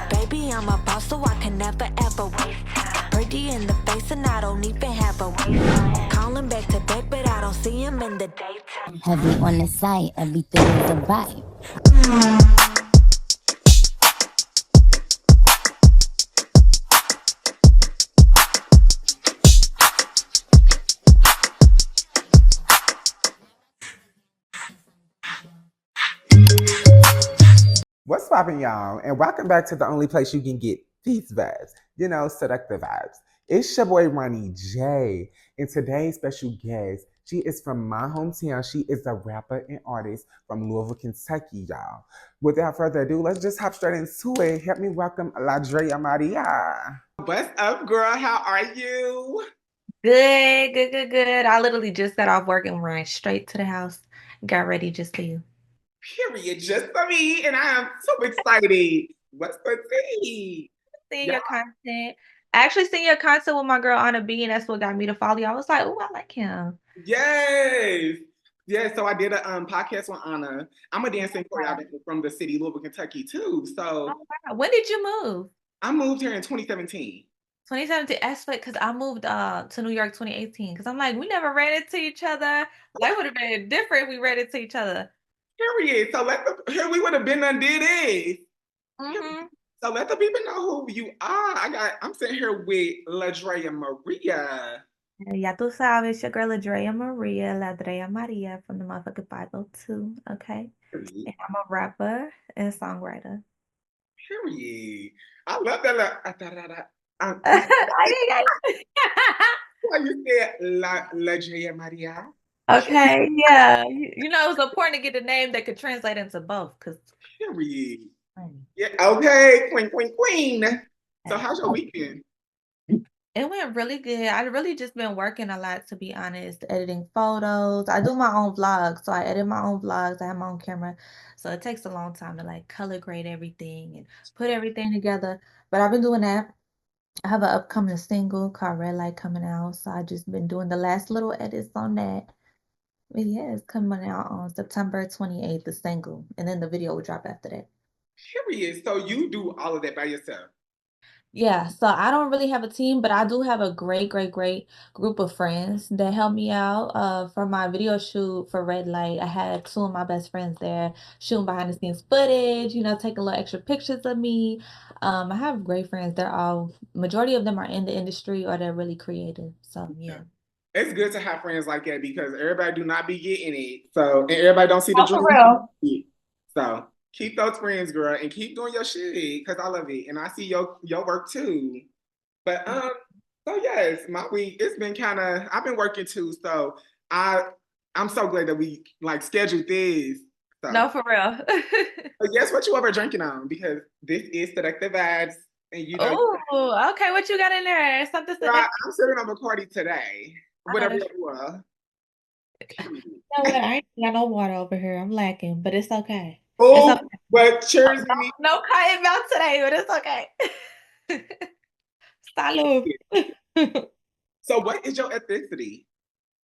Baby, I'm a boss, so I can never ever waste time. Pretty in the face, and I don't even have a waist. Calling back to back, but I don't see him in the daytime. Heavy on the site, everything is a vibe. What's poppin', y'all? And welcome back to the only place you can get these vibes, seductive vibes. It's your boy Ronnie J. And today's special guest, she is from my hometown. She is a rapper and artist from Louisville, Kentucky, y'all. Without further ado, let's just hop straight into it. Help me welcome Ladrea Maria. What's up, girl? How are you? Good. I literally just got off work and ran straight to the house. Got ready just for you. Period. Just for me. And I am so excited. What's the tea? Seeing your content. I actually seen your content with my girl Anna B, and that's what got me to follow you. I was like, oh, I like him. Yes. Yeah, so I did a podcast with Anna. I'm a dancing choreographer from the city, Louisville, Kentucky, too. So when did you move? I moved here in 2017. 2017, that's because I moved to New York 2018. Because I'm like, we never ran into each other. Life would have been different if we ran into each other. Period. So here we would have been undid it. Mm-hmm. So let the people know who you are. I'm sitting here with Ladrea Maria. Ya tú sabes, your girl Ladrea Maria from the motherfucking 502, okay? Period. And I'm a rapper and songwriter. Period. I love that. Why you said Ladrea Maria? Okay, yeah. You know, it was important to get a name that could translate into both. Period. Yeah, okay, queen. So how's your weekend? It went really good. I really just been working a lot, to be honest, editing photos. I do my own vlogs, so I edit my own vlogs. I have my own camera, so it takes a long time to like color grade everything and put everything together. But I've been doing that. I have an upcoming single called Red Light coming out, so I just been doing the last little edits on that. But yeah, it's coming out on September 28th, the single, and then the video will drop after that. Period. So you do all of that by yourself? Yeah, so I don't really have a team, but I do have a great group of friends that help me out. For my video shoot for Red Light, I had two of my best friends there shooting behind the scenes footage, taking little extra pictures of me. I have great friends. Majority of them are in the industry or they're really creative. So yeah. It's good to have friends like that because everybody do not be getting it. So and everybody don't see the For dream. real. So keep those friends, girl, and keep doing your shit because I love it. And I see your work too. But so yes, my week, it's been I've been working too. So I'm so glad that we like scheduled this. So. No, for real. But guess what you ever drinking on? Because this is Seductive Vibez. And you know. Oh, okay. What you got in there? Something I'm sitting on Bacardi today. Whatever it was. You know what? I ain't got no water over here. I'm lacking, but it's okay. Oh, It's okay. but cheers to me. No cotton mouth today, but it's okay. Salud. So what is your ethnicity?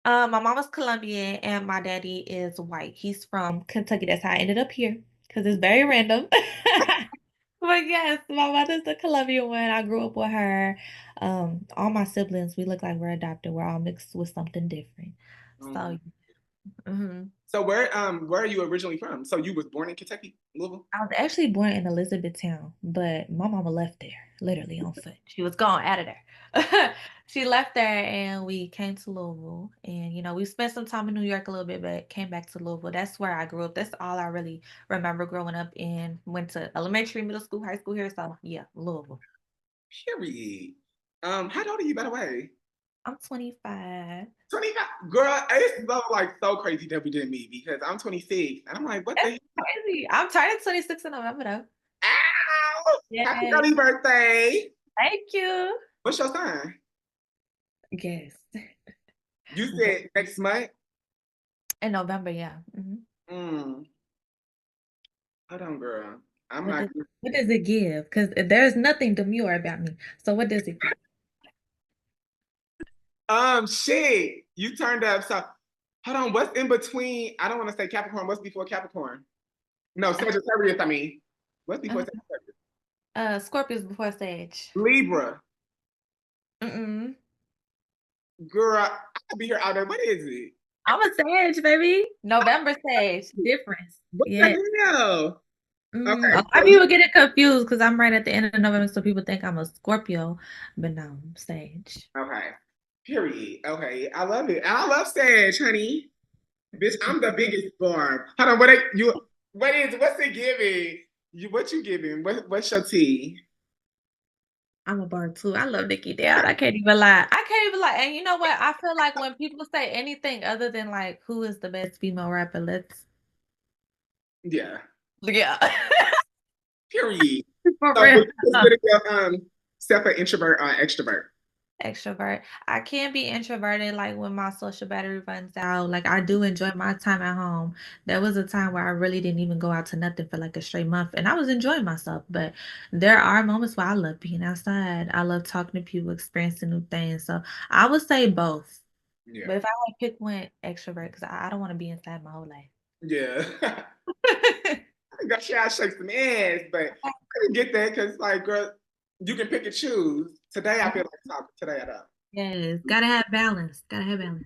My mama's Colombian and my daddy is white. He's from Kentucky. That's how I ended up here because it's very random. But yes, my mother's the Colombian one. I grew up with her. All my siblings, we look like we're adopted. We're all mixed with something different. So, So where are you originally from? So you was born in Kentucky, Louisville? I was actually born in Elizabethtown, but my mama left there, literally on foot. She was gone out of there. She left there and we came to Louisville. And, we spent some time in New York a little bit, but came back to Louisville. That's where I grew up. That's all I really remember growing up in. Went to elementary, middle school, high school here. So yeah, Louisville. Period. How old are you, by the way? I'm 25. 25? Girl, it's so crazy that we didn't meet because I'm 26. And I'm like, what the hell? Crazy. I'm turning 26 in November though. Ow! Yes. Happy early birthday. Thank you. What's your sign? Guess. You said next month? In November, yeah. Hold on, girl. What does it give? Because there's nothing demure about me. So what does it give? Shit. You turned up. So hold on. What's in between? I don't want to say Capricorn. What's before Capricorn? No, Sagittarius, I mean. What's before Sag? Scorpio's before Sage. Libra. Mm-mm. Girl, I could be here all day. What is it? I'm a Sage, baby. November Sage. Difference. What Yeah. the hell? A Okay, lot so of people get it confused because I'm right at the end of November, so people think I'm a Scorpio, but no, I'm Sage. okay. Period. Okay, I love it. I love Sag, honey. Bitch, I'm the biggest barb. Hold on, what's it giving? What you giving? What's your tea? I'm a bar too. I love Nikki down. I can't even lie. I can't even lie. And you know what? I feel like when people say anything other than like who is the best female rapper, let's Yeah. yeah. Period. For So real. would you consider yourself an introvert or an extrovert? Extrovert. I can be introverted like when my social battery runs out. Like I do enjoy my time at home. There was a time where I really didn't even go out to nothing for like a straight month and I was enjoying myself. But there are moments where I love being outside. I love talking to people, experiencing new things. So I would say both. Yeah. But if I had to pick one, extrovert, because I don't want to be inside my whole life. Yeah. I got shit shake some ass, but I didn't get that because like girl, you can pick and choose. Today I feel like talking. Today I don't. Yes, gotta have balance. Gotta have balance.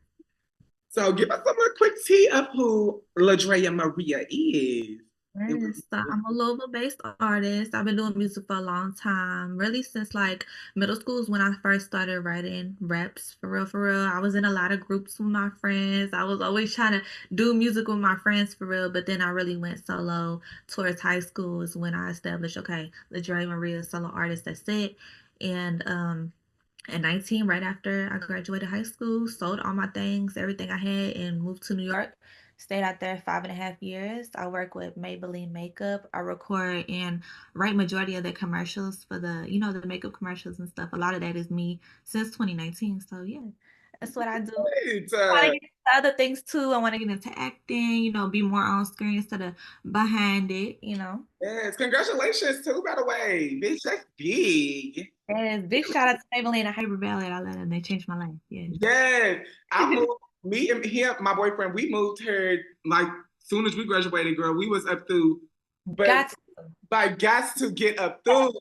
So give us some more quick tea of who Ladrea Maria is. Yes, so I'm a Louisville-based artist. I've been doing music for a long time, really since like middle school is when I first started writing raps for real, for real. I was in a lot of groups with my friends. I was always trying to do music with my friends for real, but then I really went solo towards high school is when I established, okay, Ladrea Maria, solo artist, that's it. And at 19, right after I graduated high school, sold all my things, everything I had, and moved to New York. Stayed out there 5.5 years. I work with Maybelline makeup. I record and write majority of the commercials for the makeup commercials and stuff. A lot of that is me since 2019. So yeah, that's what I do. It's, I want to get into other things too. I want to get into acting, be more on screen instead of behind it. yes, congratulations too, by the way. Bitch, that's big. And big shout out to Maybelline and Hyper Ballet. I love them. They changed my life. Yeah. Yes. I moved me and him, my boyfriend, we moved here like soon as we graduated, girl. We was up through, but Got to. like got to get up through.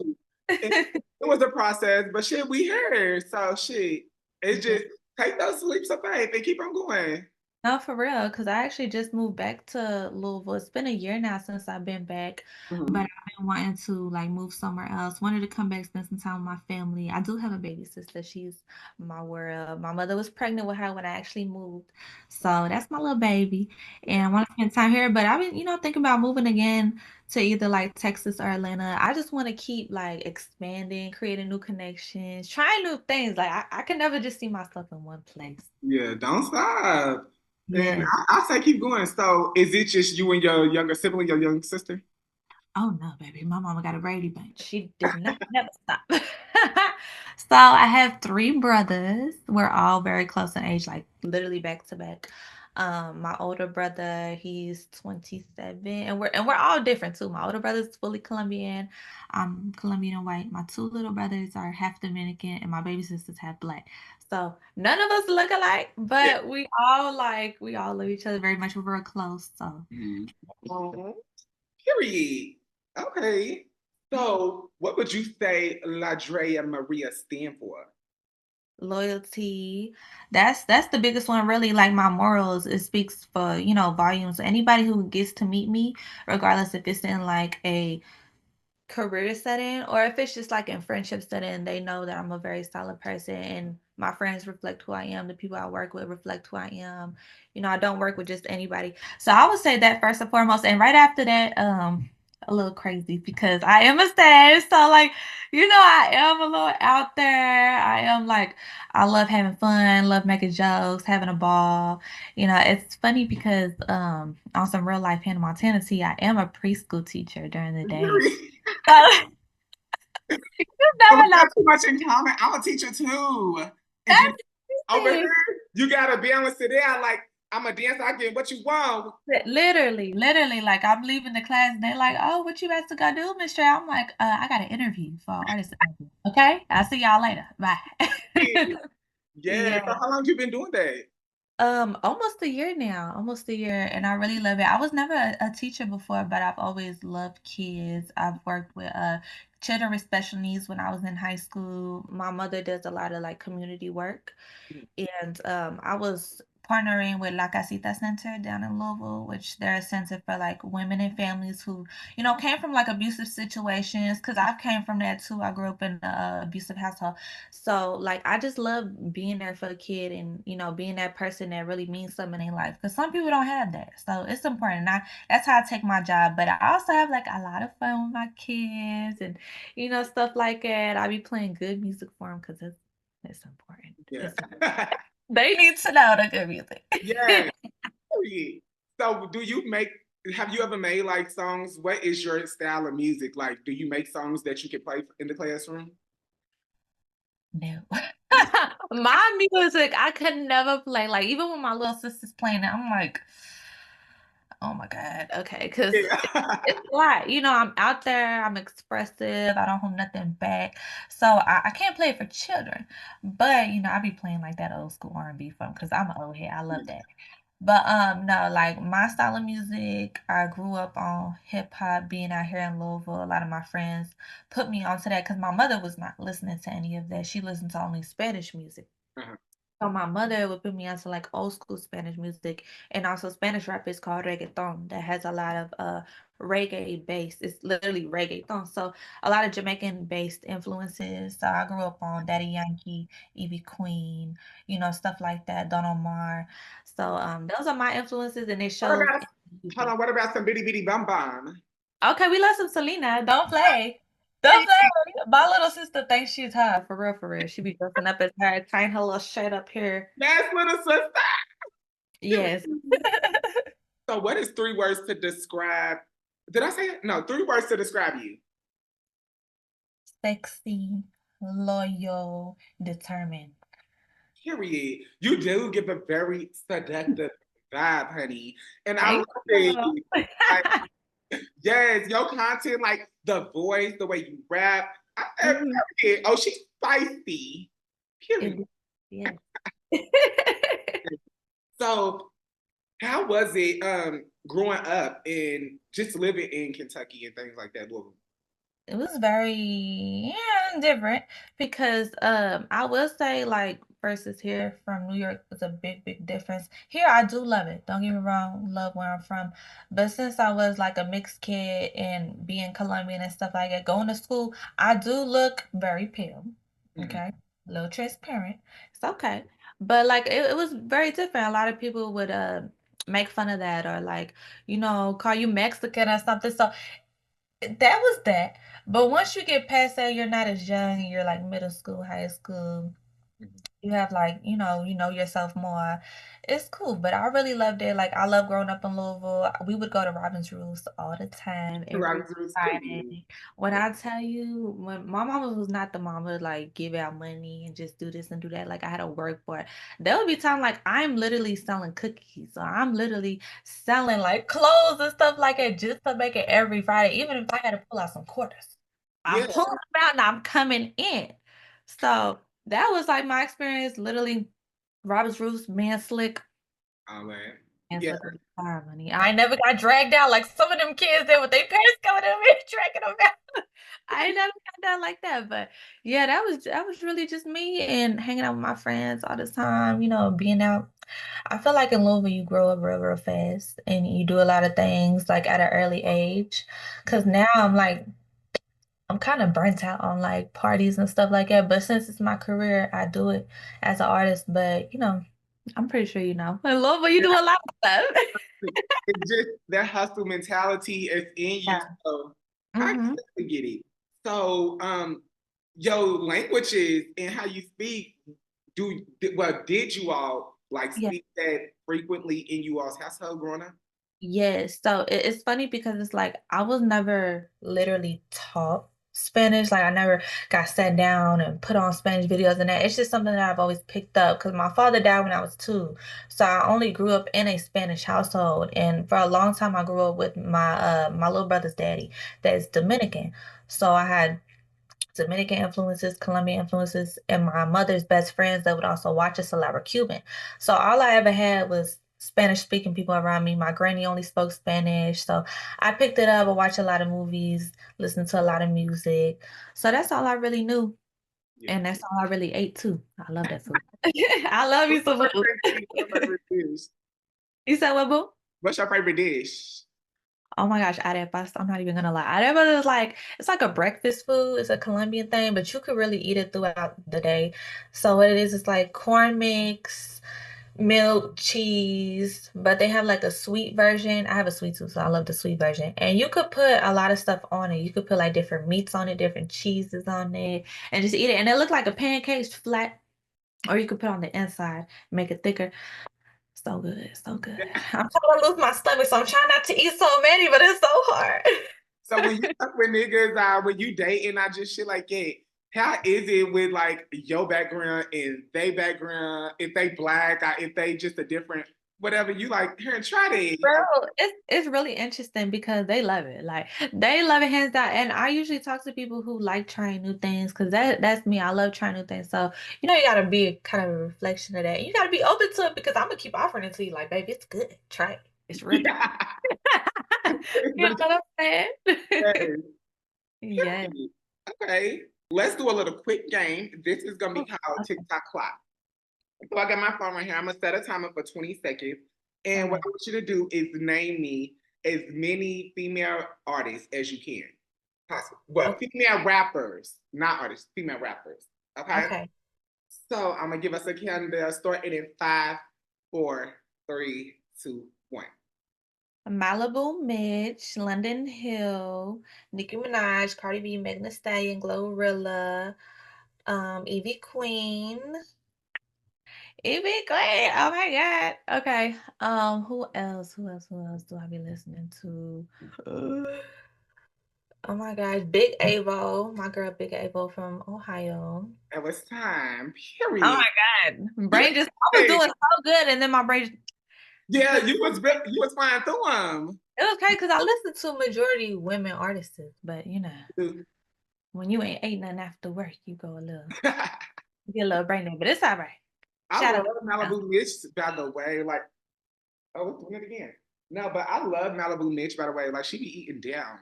And it was a process, but shit, we here. So shit. It's just take those leaps of faith and keep on going. No, for real, because I actually just moved back to Louisville. It's been a year now since I've been back, but Mhm. I've been wanting to like move somewhere else. Wanted to come back, spend some time with my family. I do have a baby sister. She's my world. My mother was pregnant with her when I actually moved, so that's my little baby. And I want to spend time here. But I've been, thinking about moving again to either like Texas or Atlanta. I just want to keep like expanding, creating new connections, trying new things. Like I can never just see myself in one place. Yeah, don't stop. And Yeah. I say keep going. So is it just you and your younger sibling, your young sister? Oh no, baby. My mama got a Brady Bunch. She did not never stop. So I have three brothers. We're all very close in age, like literally back to back. My older brother, he's 27, and we're all different too. My older brother's fully Colombian. I'm Colombian and white. My two little brothers are half Dominican, and my baby sister's half black. So none of us look alike, Yeah. but we all love each other very much. We're very close. So Mhm. Period. Okay. So what would you say Ladrea Maria stand for? loyalty, that's the biggest one really. Like my morals, it speaks for volumes. Anybody who gets to meet me, regardless if it's in like a career setting or if it's just like in friendship setting, they know that I'm a very solid person and my friends reflect who I am. The people I work with reflect who I am. I don't work with just anybody. So I would say that first and foremost. And right after that, a little crazy because I am a stage. So like, I am a little out there. I am like, I love having fun, love making jokes, having a ball. It's funny because on some real life Hannah Montana tea, I am a preschool teacher during the day. Period. So you Well, never we know. got too much in common. I'm a teacher too. And you That's over here, it. you gotta balance it out. Like I'm a dancer, I get what you want. Literally, like I'm leaving the class and they're like, "Oh, what you about to go do, Miss Trey?" I'm like, I got an interview for artist interview. Okay, I'll see y'all later. Bye." Yeah. Yeah. So how long you been doing that? Almost a year now, almost a year, and I really love it. I was never a teacher before, but I've always loved kids. I've worked with children with special needs when I was in high school. My mother does a lot of like community work. And I was partnering with La Casita Center down in Louisville, which they're a center for like women and families who, came from like abusive situations. Cause I came from that too. I grew up in a abusive household. So like I just love being there for the kid and being that person that really means something in their life. Cause some people don't have that. So it's important. That's how I take my job. But I also have like a lot of fun with my kids and stuff like that. I be playing good music for them because it's important. Yeah. They need to know the good music. Yeah. So have you ever made like songs? What is your style of music? Like, do you make songs that you can play in the classroom? No. My music, I could never play. Like, even when my little sister's playing it, I'm like, oh my God, okay, because Yeah. it's a lot. I'm out there, I'm expressive, I don't hold nothing back. So I can't play it for children. But, I be playing like that old school R&B for them because I'm an old head. I love that. But no, like my style of music, I grew up on hip hop, being out here in Louisville. A lot of my friends put me onto that because my mother was not listening to any of that. She listened to only Spanish music. Uh-huh. So my mother would put me onto like old school Spanish music and also Spanish rap is called reggaeton that has a lot of reggae bass. It's literally reggaeton. So a lot of Jamaican based influences. So I grew up on Daddy Yankee, Evie Queen, stuff like that, Don Omar. So those are my influences and it What shows about in hold music. on, what about some bitty bitty bum bum? Okay, we love some Selena. Don't play. Don't play. My little sister thinks she's her. For real, for real. She be dressing up as her, tying her little shirt up here. That's little sister. Yes. So what is 3 words to describe? Did I say it? No, 3 words to describe you. Sexy, loyal, determined. Period. You do give a very seductive vibe, honey. And I love Thank it. you. Like, yes, your content, like the voice, the way you rap. Mhm. Period. Oh, she's spicy. Period. It- yeah. So how was it growing up and just living in Kentucky and things like that, Louisville? It was very different because I will say like versus here from New York is a big difference. Here I do love it. Don't get me wrong, love where I'm from. But since I was like a mixed kid and being Colombian and stuff like that, going to school, I do look very pale. Mhm. Okay. A little transparent. It's okay. But like it was very different. A lot of people would make fun of that or like, call you Mexican or something. So that was that. But once you get past that, you're not as young. You're like middle school, high school. Mhm. You have like, you know yourself more. It's cool, but I really loved it. Like I love growing up in Louisville. We would go to Robin's Roost all the time, every Robinson Period. Friday. When I tell you, when my mama was not the mama like give out money and just do this and do that, like I had to work for it. There would be time like I'm literally selling cookies, or I'm literally selling like clothes and stuff like that just to make it every Friday, even if I had to pull out some quarters. I'm Yeah. pulling them out and I'm coming in. So that was like my experience, literally Robert's Roost, man slick, Oh man. man Yeah. slick with fire money. I ain't never got dragged out like some of them kids did with their parents coming in and dragging them out. I ain't never got that like that. But yeah, that was really just me and hanging out with my friends all the time, being out. I feel like in Louisville you grow up real fast and you do a lot of things like at an early age. Cause now I'm kind of burnt out on like parties and stuff like that. But since it's my career, I do it as an artist. But I'm pretty sure you know. I love when you do a lot of stuff. It's just that hustle mentality is in you. Yeah. So I hmm totally get it. So your languages and how you speak, did you all like Yeah. speak that frequently in you all's household growing up? Yes. So it's funny because it's like I was never literally taught Spanish. Like I never got sat down and put on Spanish videos and that. It's just something that I've always picked up because my father died when I was 2. So I only grew up in a Spanish household. And for a long time I grew up with my little brother's daddy that's Dominican. So I had Dominican influences, Colombian influences, and my mother's best friends that would also watch us a lot were Cuban. So all I ever had was Spanish-speaking people around me. My granny only spoke Spanish, so I picked it up. I watched a lot of movies, listened to a lot of music. So that's all I really knew, Yeah. and that's all I really ate too. I love that food. I love you some food. What's your favorite dish? You said what, boo? What's your favorite dish? Oh my gosh, arepas. I'm not even gonna lie. Arepas is like it's like a breakfast food. It's a Colombian thing, but you could really eat it throughout the day. So what it is like corn mix, milk, cheese, but they have like a sweet version. I have a sweet tooth, so I love the sweet version. And you could put a lot of stuff on it. You could put like different meats on it, different cheeses on it, and just eat it. And it look like a pancake flat, or you could put on the inside, make it thicker. So good, so good. I'm trying to lose my stomach, so I'm trying not to eat so many, but it's so hard. So when you fuck with niggas, when you dating, I just shit like it. How is it with like your background and they background? If they black, if they just a different whatever, you like here and try it. Bro, it's really interesting because they love it. Like they love it hands down. And I usually talk to people who like trying new things because that's me. I love trying new things. So you know you gotta be a kind of a reflection of that. You gotta be open to it because I'm gonna keep offering it to you. Like, baby, it's good. Try it. It's real good. You know what I'm saying? Yeah. Okay, let's do a little quick game. This is gonna be called Okay. TikTok clock. So I got my phone right here. I'm gonna set a timer for 20 seconds. And what I want you to do is name me as many female artists as you can. Possible. Well, female rappers, not artists, female rappers. Okay. Okay. So I'm gonna give us a countdown starting in 5, 4, 3, 2, 1. Malibu Mitch, London Hill, Nicki Minaj, Cardi B, Megan Thee Stallion, Glorilla, Evie Queen. Evie Queen. Oh my God. Okay. Who else? Who else? Who else do I be listening to? Oh my gosh, Big Avo, my girl Big Avo from Ohio. It was time. Oh Period. my God. Brain just I was doing so good and then my brain just, Yeah, you was flying through them. it was crazy because I listened to majority women artists, but you know, when you ain't ate nothing after work, you go a little you get a little brain dead, but it's all right. I Shout love out. Malibu Mitch, by the way. Like, oh, we're doing it again. No, but I love Malibu Mitch, by the way. Like, she be eating down.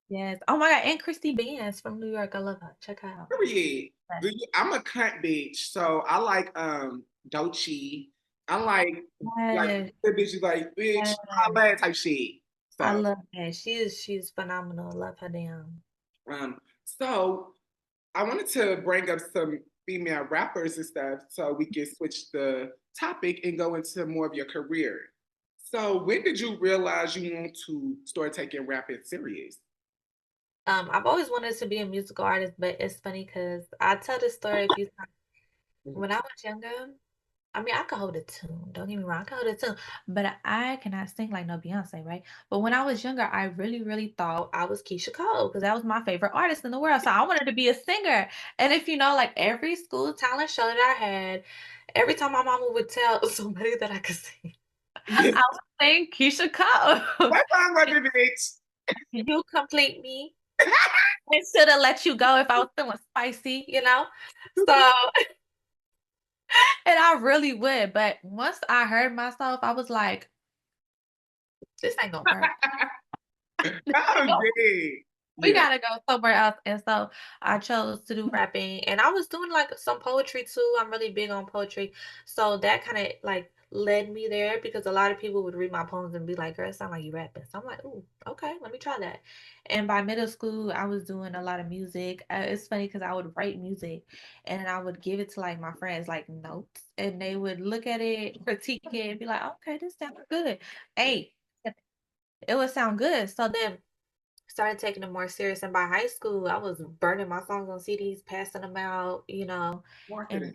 Yes. Oh my God. And Christy Benz from New York. I love her. Check her out. Period. Yes. I'm a cunt bitch, so I like Doechii. I like Yes. the bitches like bitch, Yes. all that type shit. I So love her. She's phenomenal. Love her damn. so I wanted to bring up some female rappers and stuff so we can switch the topic and go into more of your career. So when did you realize you want to start taking rapping serious? I've always wanted to be a musical artist, but it's funny because I tell this story a few times. When I was younger, I mean, I could hold a tune. Don't get me wrong, I could hold a tune, but I cannot sing like no Beyonce, right? But when I was younger, I really, really thought I was Keisha Cole because that was my favorite artist in the world. So I wanted to be a singer. And if you know, like every school talent show that I had, every time my mama would tell somebody that I could sing, I would sing Keisha Cole. What song was it, bitch? You complete me. I should have let you go if I was feeling spicy, you know? So and I really would, but once I heard myself, I was like, "This ain't gonna work." Oh, Go yeah. we Yeah. gotta go somewhere else. And so I chose to do rapping and I was doing like some poetry too. I'm really big on poetry. So that kind of like led me there because a lot of people would read my poems and be like, girl, it sound like you rapping. So I'm like, ooh, okay, let me try that. And by middle school, I was doing a lot of music. It's funny because I would write music and then I would give it to like my friends, like notes, and they would look at it, critique it, and be like, okay, this sounds good. Hey, it would sound good. So then started taking it more serious. And by high school, I was burning my songs on CDs, passing them out, you know, and Marketing.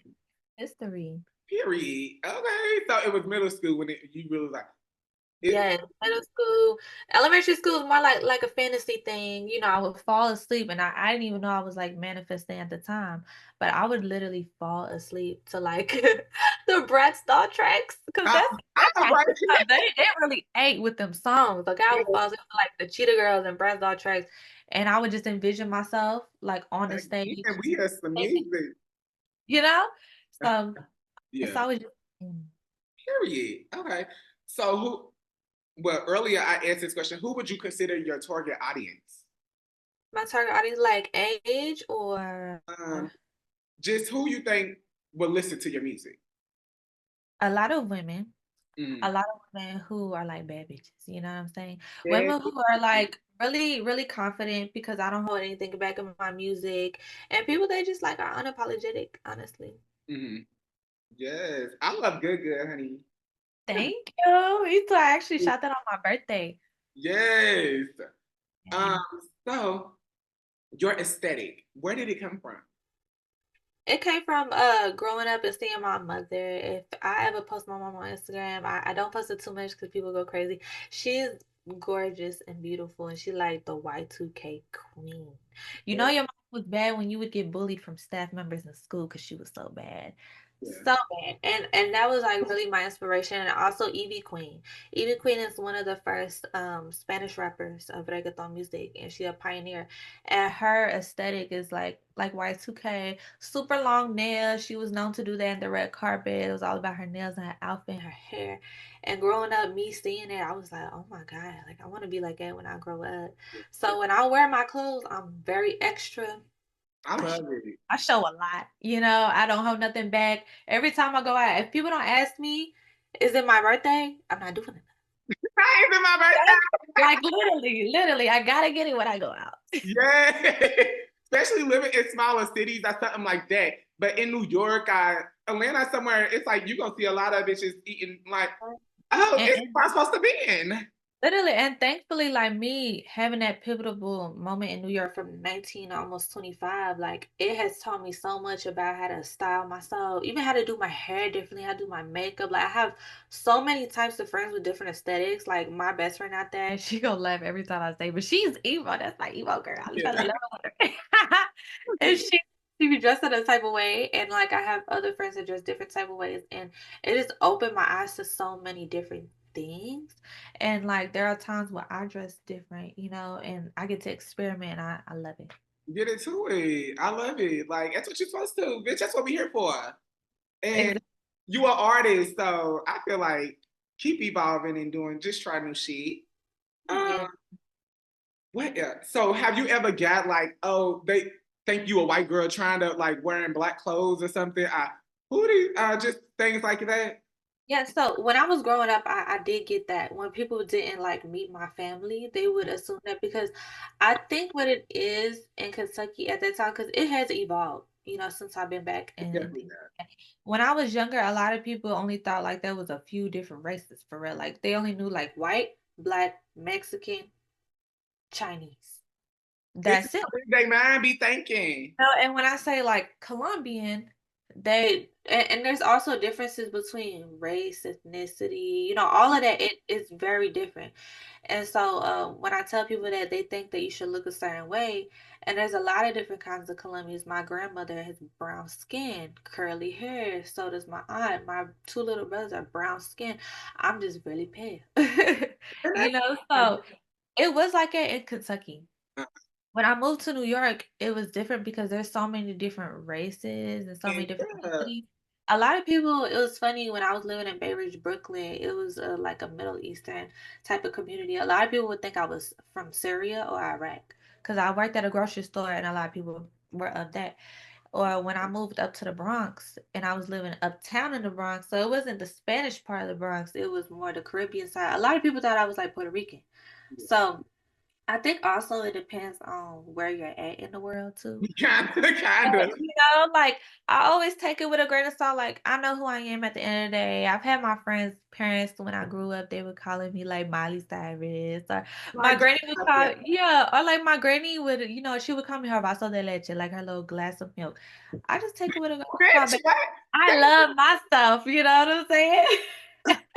history. Period. Okay. So it was middle school when you really like it. Yeah, middle school, elementary school was more like a fantasy thing. You know, I would fall asleep and I didn't even know I was like manifesting at the time, but I would literally fall asleep to like the Brat Star tracks, because I, that's I know, my right? they really ate with them songs. Like I would fall asleep to, like the Cheetah Girls and Brat Star tracks, and I would just envision myself like on the stage, Again, we hear some singing, music. you know. So it's Yeah. always Period. Okay. So who? Well, earlier I asked this question. Who would you consider your target audience? my target audience, like age or Um, just who you think will listen to your music? a lot of women. A Mm. lot of women who are like bad bitches, you know what I'm saying? Yeah. Women who are like really, really confident because I don't hold anything back in my music, and people that just like are unapologetic, honestly. Hmm. Yes. I love good, good, honey. Thank you. You too. I actually shot that on my birthday. Yes. Um, Yeah. so your aesthetic, where did it come from? It came from growing up and seeing my mother. If I ever post my mom on Instagram, I don't post it too much because people go crazy. She's gorgeous and beautiful, and she like the Y2K queen. You know Yeah. your mom was bad when you would get bullied from staff members in school because she was so bad. Yeah. So bad. And that was like really my inspiration. And also Evie Queen. Evie Queen is one of the first Spanish rappers of reggaeton music, and she a pioneer. And her aesthetic is like Y2K, super long nails. She was known to do that in the red carpet. It was all about her nails and her outfit and her hair. And growing up, me seeing it, I was like, oh my God, like I want to be like that when I grow up. So when I wear my clothes, I'm very extra. I I love it. I show a lot, you know. I don't hold nothing back. Every time I go out, if people don't ask me, is it my birthday? I'm not doing it. Hi, it's my Like literally, I gotta get it when I go out. birthday. Yeah. Especially living in smaller cities, that's something like that. But in New York, Atlanta, somewhere, it's like you're gonna see a lot of bitches eating like, oh, And, it's and where I'm supposed to be in. literally, and thankfully, like me having that pivotal moment in New York from 19 to almost 25, like it has taught me so much about how to style myself, even how to do my hair differently, how to do my makeup. Like I have so many types of friends with different aesthetics. Like my best friend out there, she gonna laugh every time I say, but she's emo. That's my emo girl. I Yeah. love her. And she be dressed in a type of way, and like I have other friends that dress different type of ways, and it just opened my eyes to so many different things. And like there are times where I dress different, you know, and I get to experiment. I love it. Get into it. I love it. Like that's what you're supposed to, bitch. That's what we're here for. And Exactly. you are artist, so I feel like keep evolving and doing just try new shit. Yeah. Um, what else? So have you ever got like, oh, they think you a white girl trying to like wearing black clothes or something? Who do you, just things like that? Yeah, so when I was growing up, I did get that. When people didn't like meet my family, they would assume that because I think what it is in Kentucky at that time, because it has evolved, you know, since I've been back It in definitely the does. when I was younger, a lot of people only thought like there was a few different races for real. Like they only knew like white, black, Mexican, Chinese. This is That's it. what they mind be thinking. No, and when I say like Colombian, and there's also differences between race, ethnicity, you know, all of that. It is very different. And so when I tell people that they think that you should look a certain way, and there's a lot of different kinds of Colombians. My grandmother has brown skin, curly hair. So does my aunt. My two little brothers are brown skin. I'm just really pale. And You know, that's so it was like it in Kentucky. When I moved to New York, it was different because there's so many different races and so many different yeah. ethnicities. A lot of people, it was funny when I was living in Bay Ridge, Brooklyn, it was like a Middle Eastern type of community. A lot of people would think I was from Syria or Iraq because I worked at a grocery store and a lot of people were of that. Or when I moved up to the Bronx and I was living uptown in the Bronx, so it wasn't the Spanish part of the Bronx, it was more the Caribbean side. A lot of people thought I was like Puerto Rican. So I think also it depends on where you're at in the world too. Kind of. You know, like I always take it with a grain of salt. Like I know who I am at the end of the day. I've had my friends' parents when I grew up, they would calling me like Miley Cyrus, or my Like, granny would call, yeah, or like my granny would, you know, she would call me her vaso de leche, like her little glass of milk. I just take it with a grain of salt, bitch, baby. what? I love myself. You know what I'm saying?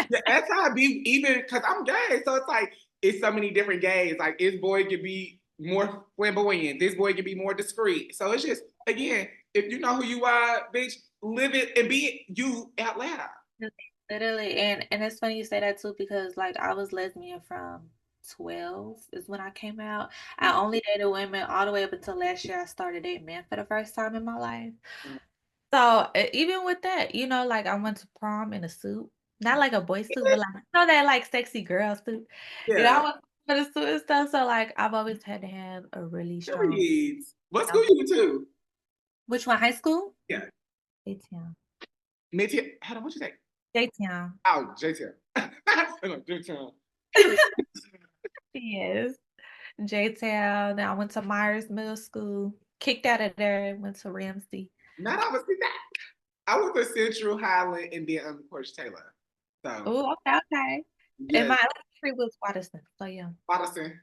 Yeah, that's how I be even because I'm gay. So it's like it's so many different gays. Like this boy could be more flamboyant. This boy could be more discreet. So it's just again, if you know who you are, bitch, live it and be you out loud. Literally, and it's funny you say that too because like I was lesbian from 12 is when I came out. I only dated women all the way up until last year. I started dating men for the first time in my life. So even with that, like I went to prom in a suit, not like a boy suit, but like that like sexy girl suit. I Yeah. went for the suit and stuff. So like I've always had to have a really strong. Period. What school self- you went to? Which one? High school? Yeah. J-Town. Mid hold on, what you say? J-Town. Oh, J-Town. Hold on, J-Town. Yes. J-Town. Then I went to Myers Middle School. Kicked out of there. Went to Ramsey. Not obviously that. I went to Central Highland and then Porch Taylor. So Oh, okay, okay. And yes, my elementary was Watterson. So yeah. Madison.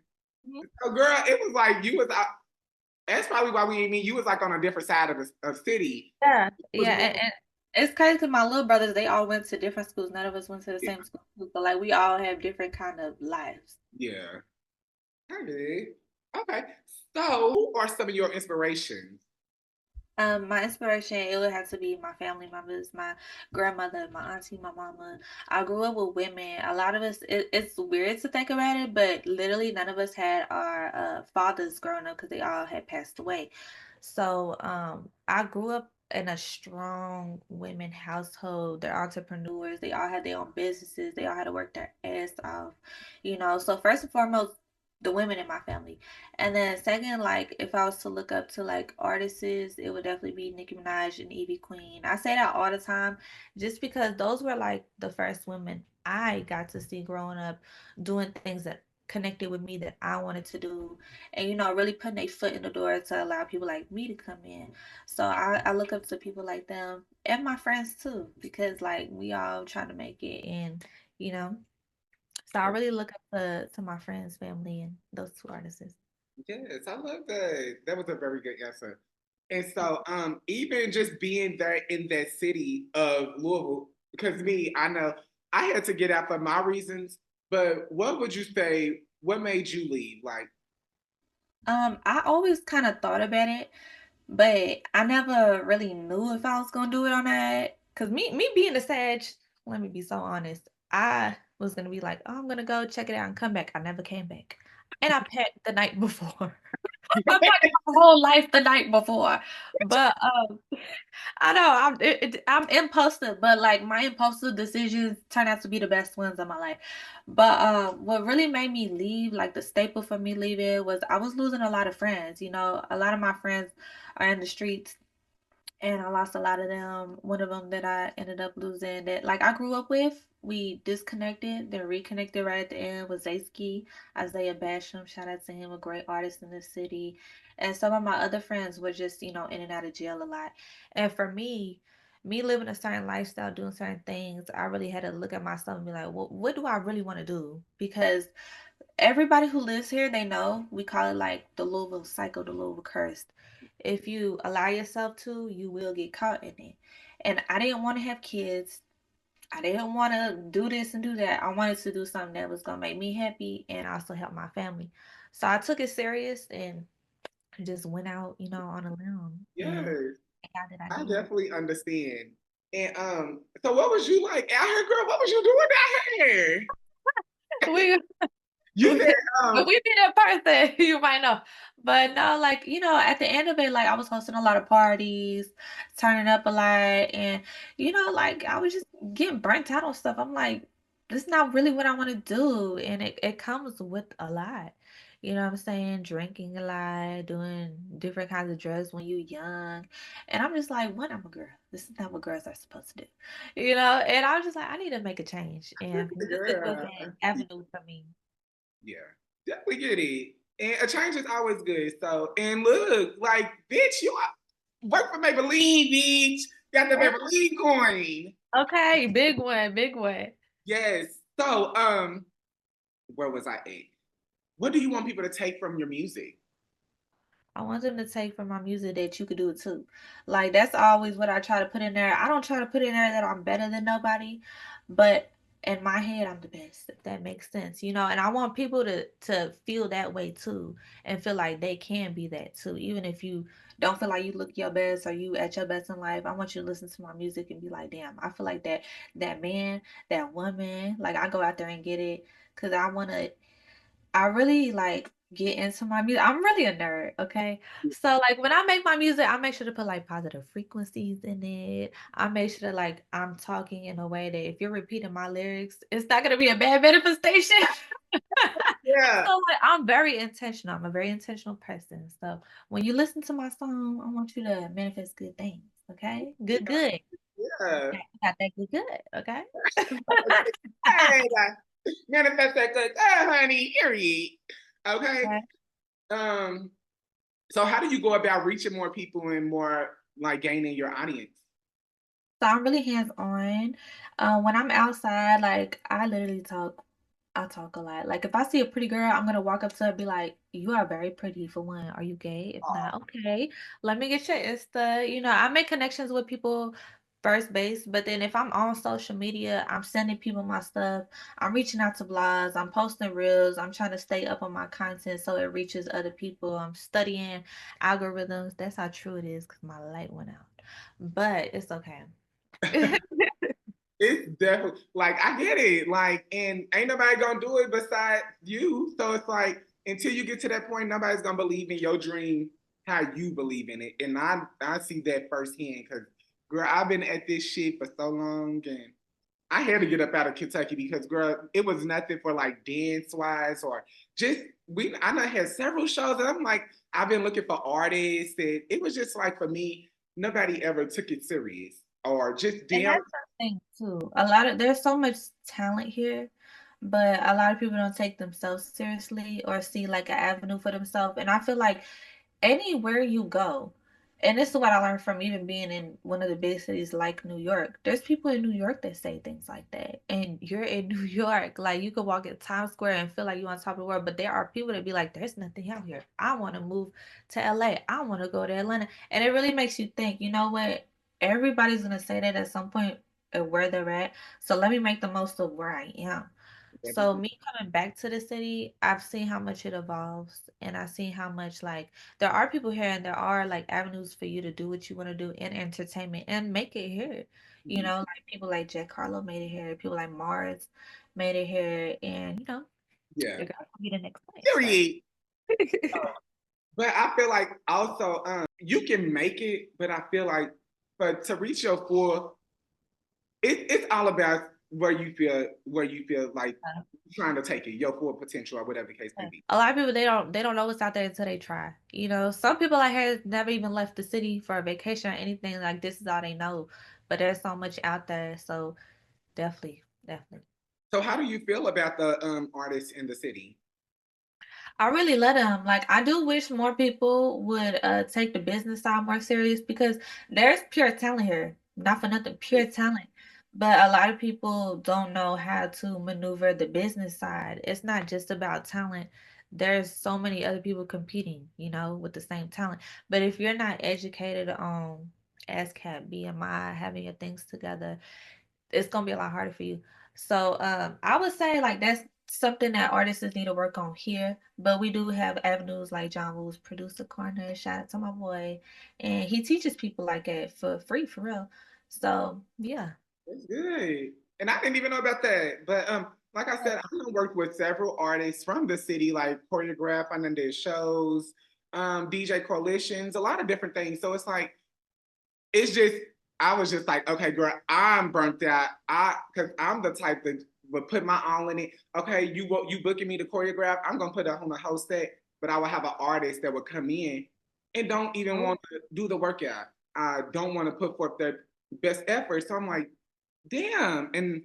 Mhm. So girl, it was like you was out. That's probably why we mean you was like on a different side of the city. Yeah, It was yeah, more, and it's crazy because my little brothers, they all went to different schools. None of us went to the yeah, same school, but like we all have different kind of lives. yeah. Okay. Okay. So who are some of your inspirations? My inspiration, it would have to be my family members, my grandmother, my auntie, my mama. I grew up with women. A lot of us, it's weird to think about it, but literally none of us had our fathers growing up because they all had passed away. So, I grew up in a strong women household. They're entrepreneurs. They all had their own businesses. They all had to work their ass off. So first and foremost, the women in my family. And then second, like if I was to look up to like artists, it would definitely be Nicki Minaj and Evie Queen. I say that all the time just because those were like the first women I got to see growing up doing things that connected with me that I wanted to do and really putting a foot in the door to allow people like me to come in. So I look up to people like them and my friends too because like we all trying to make it and you know so I really look up to my friends, family, and those two artists. Yes, I love that. That was a very good answer. And so, even just being there in that city of Louisville, because me, I know I had to get out for my reasons, but what would you say? What made you leave? Like, I always kind of thought about it, but I never really knew if I was gonna do it or not. Cause me being a Sag, let me be so honest, I was gonna be like, oh, I'm gonna go check it out and come back. I never came back, and I packed the night before. I packed my whole life the night before, but I know I'm impulsive, but like my impulsive decisions turn out to be the best ones of my life. But what really made me leave, like the staple for me leaving, was I was losing a lot of friends. A lot of my friends are in the streets and I lost a lot of them. One of them that I ended up losing that like I grew up with, we disconnected, then reconnected right at the end was Zayski, Isaiah Basham. Shout out to him, a great artist in the city. And some of my other friends were just, in and out of jail a lot. And for me living a certain lifestyle, doing certain things, I really had to look at myself and be like, what do I really want to do? Because everybody who lives here, they know we call it like the Louisville cycle, the Louisville curse. If you allow yourself to, you will get caught in it. And I didn't want to have kids. I didn't want to do this and do that. I wanted to do something that was going to make me happy and also help my family. So I took it serious and just went out, on a limb. yes, And how did I I did? definitely understand. And so what was you like out here, girl? What was you doing out here? We You said, But we did in person, you might know. But no, like, at the end of it, like I was hosting a lot of parties, turning up a lot, and like I was just getting burnt out on stuff. I'm like, this is not really what I want to do. And it comes with a lot. You know what I'm saying? Drinking a lot, doing different kinds of drugs when you're young. And I'm just like, one, I'm a girl. This is not what girls are supposed to do. And I was just like, I need to make a change. And music was girl, an avenue for me. yeah, definitely get it. And a change is always good. So, and look, like, bitch, work for Maybelline, bitch. Got the Maybelline coin. Okay, big one, big one. Yes. So, where was I at? What do you want people to take from your music? I want them to take from my music that you could do it too. Like that's always what I try to put in there. I don't try to put in there that I'm better than nobody, but in my head, I'm the best, if that makes sense, you know. And I want people to feel that way too, and feel like they can be that too, even if you don't feel like you look your best or you at your best in life. I want you to listen to my music and be like, damn, I feel like that man, that woman, like I go out there and get it, because I really like get into my music. I'm really a nerd, okay? So like when I make my music, I make sure to put like positive frequencies in it. I make sure that like I'm talking in a way that if you're repeating my lyrics, it's not gonna be a bad manifestation. Yeah. So like I'm very intentional. I'm a very intentional person. So when you listen to my song, I want you to manifest good things, okay? Good, good. Yeah. Got that good, good, okay? Hey, manifest that good, honey. Period. Okay. Okay. Um. So, how do you go about reaching more people and more like gaining your audience? So I'm really hands-on. When I'm outside, like I talk a lot. Like if I see a pretty girl, I'm gonna walk up to her and be like, "You are very pretty for one. Are you gay? If not, okay. Let me get your Insta." You know, I make connections with people first base, but then if I'm on social media, I'm sending people my stuff. I'm reaching out to blogs. I'm posting reels. I'm trying to stay up on my content so it reaches other people. I'm studying algorithms. That's how true it is because my light went out. But it's okay. It's definitely like I get it. Like, and ain't nobody gonna do it beside you. So it's like until you get to that point, nobody's gonna believe in your dream how you believe in it. And I see that firsthand because girl, I've been at this shit for so long and I had to get up out of Kentucky because girl, it was nothing for like dance wise or just I done had several shows and I'm like, I've been looking for artists and it was just like for me, nobody ever took it serious or just And damn. that's the thing too. A lot of there's so much talent here, but a lot of people don't take themselves seriously or see like an avenue for themselves. And I feel like anywhere you go, and this is what I learned from even being in one of the big cities like New York. There's people in New York that say things like that. And you're in New York. Like you could walk in Times Square and feel like you're on top of the world. But there are people that be like, there's nothing out here. I want to move to LA. I want to go to Atlanta. And it really makes you think, you know what? Everybody's gonna say that at some point at where they're at. So let me make the most of where I am. So me coming back to the city, I've seen how much it evolves and I've seen how much like there are people here and there are like avenues for you to do what you want to do in entertainment and make it here. You know, like people like Jack Harlow made it here, people like Mars made it here, and you know, Yeah. you're gonna be the next place. So Period. But I feel like also you can make it, but I feel like but to reach your full it's all about where you feel like trying to take it, your full potential or whatever the case may be. a lot of people they don't know what's out there until they try. You know, some people I heard never even left the city for a vacation or anything. Like this is all they know. But there's so much out there. So definitely, definitely. So how do you feel about the artists in the city? I really let them. Like I do wish more people would take the business side more serious because there's pure talent here. Not for nothing, pure talent. But a lot of people don't know how to maneuver the business side. It's not just about talent. There's so many other people competing, you know, with the same talent. But if you're not educated on ASCAP, BMI, having your things together, it's gonna be a lot harder for you. So I would say like that's something that artists need to work on here. But we do have avenues like John Woo's producer corner. Shout out to my boy, and he teaches people like that for free, for real. So yeah. That's good. And I didn't even know about that. But like I said, I done worked with several artists from the city, like choreograph, I done did shows, DJ coalitions, a lot of different things. So it's like it's just I was just like, okay, girl, I'm burnt out. Because I'm the type that would put my all in it. Okay, you booking me to choreograph, I'm gonna put it on the host set, but I would have an artist that would come in and don't even want to do the workout. I don't want to put forth their best effort. So I'm like, damn, and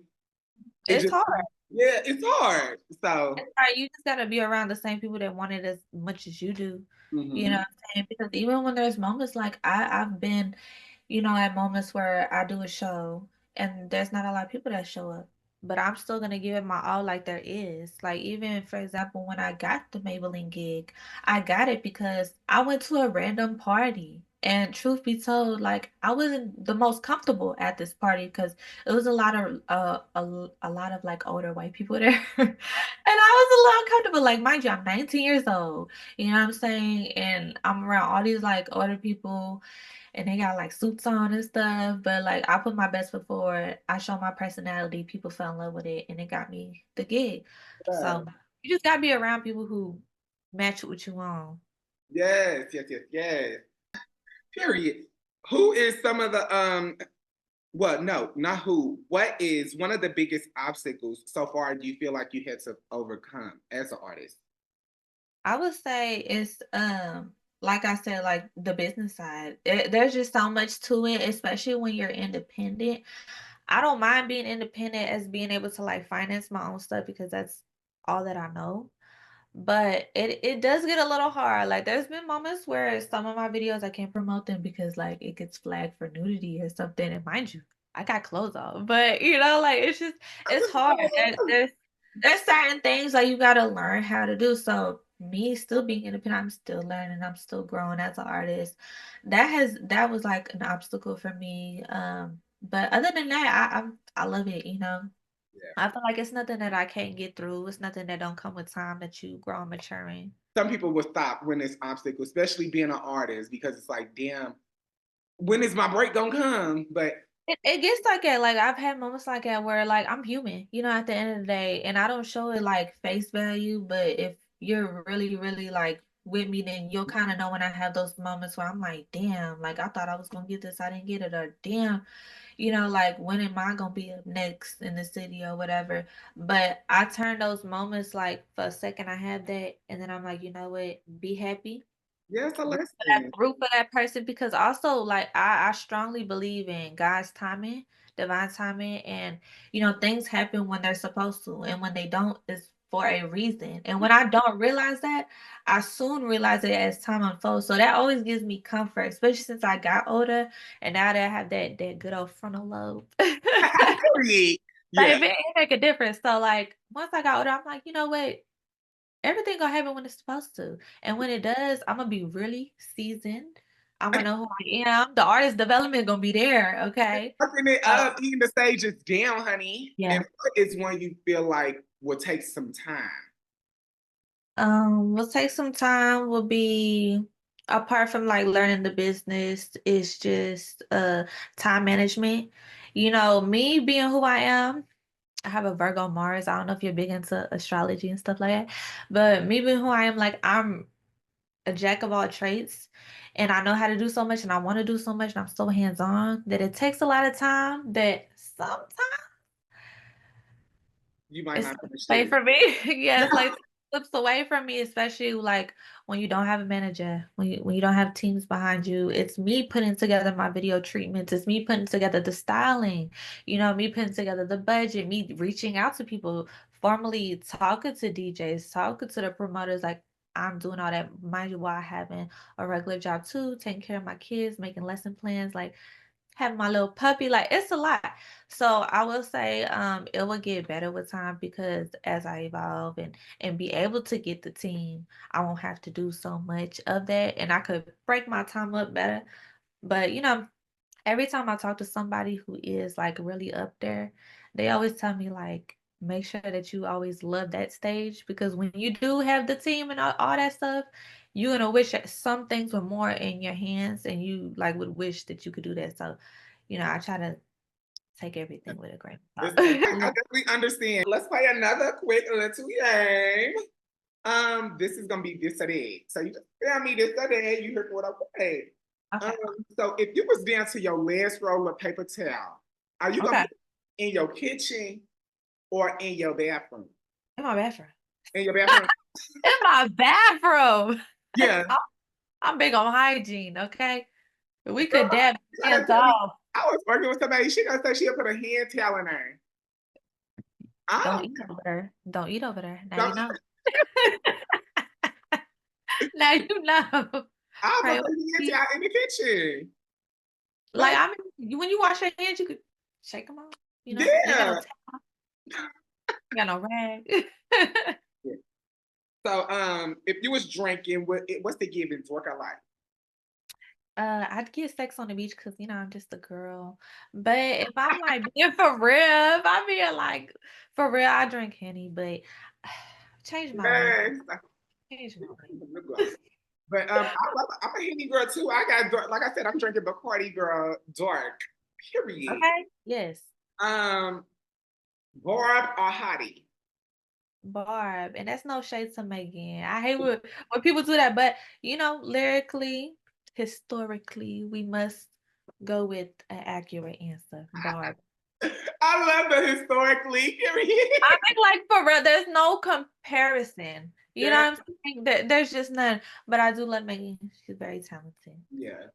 it It's just hard. yeah, it's hard. So It's hard. You just gotta be around the same people that want it as much as you do. You know mhm. what I'm saying? Because even when there's moments like I've been, you know, at moments where I do a show and there's not a lot of people that show up, but I'm still gonna give it my all like there is. Like even for example, when I got the Maybelline gig, I got it because I went to a random party And truth be told, like I wasn't the most comfortable at this party because it was a lot of a lot of like older white people there. And I was a little uncomfortable. Like, mind you, I'm 19 years old. You know what I'm saying? And I'm around all these like older people and they got like suits on and stuff. But like I put my best foot forward. I showed my personality. People fell in love with it and it got me the gig. So you just gotta be around people who match what you want. Yes, yes, yes, yes. Period. Who is some of the well, no, not who. What is one of the biggest obstacles so far do you feel like you had to overcome as an artist? I would say it's like I said, like the business side. There's just so much to it, especially when you're independent. I don't mind being independent as being able to like finance my own stuff because that's all that I know. But it does get a little hard. Like there's been moments where some of my videos I can't promote them because like it gets flagged for nudity or something. And mind you, I got clothes on, but like it's just it's hard. There's certain things like you gotta learn how to do. So me still being independent, I'm still learning, I'm still growing as an artist. That was like an obstacle for me. But other than that, I love it. Yeah. I feel like it's nothing that I can't get through. It's nothing that don't come with time that you grow and maturing. Some people will stop when it's obstacle, especially being an artist, because it's like, damn, when is my break gonna come? But It gets like that. Like I've had moments like that where like I'm human, at the end of the day, and I don't show it like face value, but if you're really, really like with me, then you'll kind of know when I have those moments where I'm like, damn, like I thought I was gonna get this, I didn't get it, or damn, like when am I gonna be up next in the city or whatever. But I turn those moments like for a second I have that and then I'm like, you know what, be happy. yeah, it's a That lesson. root for that person because also like I strongly believe in God's timing, divine timing, and things happen when they're supposed to, and when they don't, it's for a reason. And when I don't realize that, I soon realize it as time unfolds. So that always gives me comfort, especially since I got older and now that I have that good old frontal lobe. Period. Yeah. Baby, it make a difference. So like once I got older, I'm like, you know what? Everything gonna happen when it's supposed to. And when it does, I'm gonna be really seasoned. I'm gonna know who I am. The artist development gonna be there, okay? Fucking it So, up, eating the stages down, honey. yeah. And what is one you feel like will take some time? Will take some time will be apart from like learning the business, it's just time management. Me being who I am, I have a Virgo Mars. I don't know if you're big into astrology and stuff like that, but me being who I am, like I'm a jack of all trades and I know how to do so much and I want to do so much and I'm so hands-on that it takes a lot of time that sometimes You might it not slips finish away it. from me. Yeah, it's like slips away from me, especially like when you don't have a manager, when you don't have teams behind you. It's me putting together my video treatments. It's me putting together the styling, me putting together the budget, me reaching out to people, formally talking to DJs, talking to the promoters, like I'm doing all that, mind you, while having a regular job too, taking care of my kids, making lesson plans, like having my little puppy, like it's a lot. So I will say it will get better with time because as I evolve and be able to get the team, I won't have to do so much of that and I could break my time up better. But every time I talk to somebody who is like really up there, they always tell me like make sure that you always love that stage because when you do have the team and all that stuff, you're gonna wish that some things were more in your hands and you like would wish that you could do that. So, I try to take everything with a grain of I salt. definitely understand. Let's play another quick little game. This is gonna be this or that. So you just tell me this or that. You hear what I play. Okay. So if you was down to your last roll of paper towel, are you gonna Okay. be in your kitchen or in your bathroom? In my bathroom. In your bathroom? In my bathroom. Yeah. I'm I'm big on hygiene, okay? We Girl, could dab you gotta hands tell me. off. I was working with somebody. She gonna say she'll put a hand towel in there. Don't I eat over there. Don't eat over there. Now you don't. know. Now you know. I'll put the hand Priority. towel in the kitchen. Like, Like, I mean, when you wash your hands, you could shake them off, You got no yeah. you got no rag. So, if you was drinking, what's the given drink I like? I'd get sex on the beach because I'm just a girl. But if I'm like being for real, if I'm being like for real, I drink Henny, but change my way. Yes. Change my way. But I'm a Henny girl too. I got dark, like I said, I'm drinking Bacardi girl dark. Period. Okay? Yes. Um, Barb or Hottie? Barb. And that's no shade to Megan. I hate when people do that, but lyrically, historically, we must go with an accurate answer. Barb. I love the historically. Period. I think like for real, there's no comparison. You know Yeah. what I'm saying? There's just none. But I do love Megan. She's very talented. Yeah.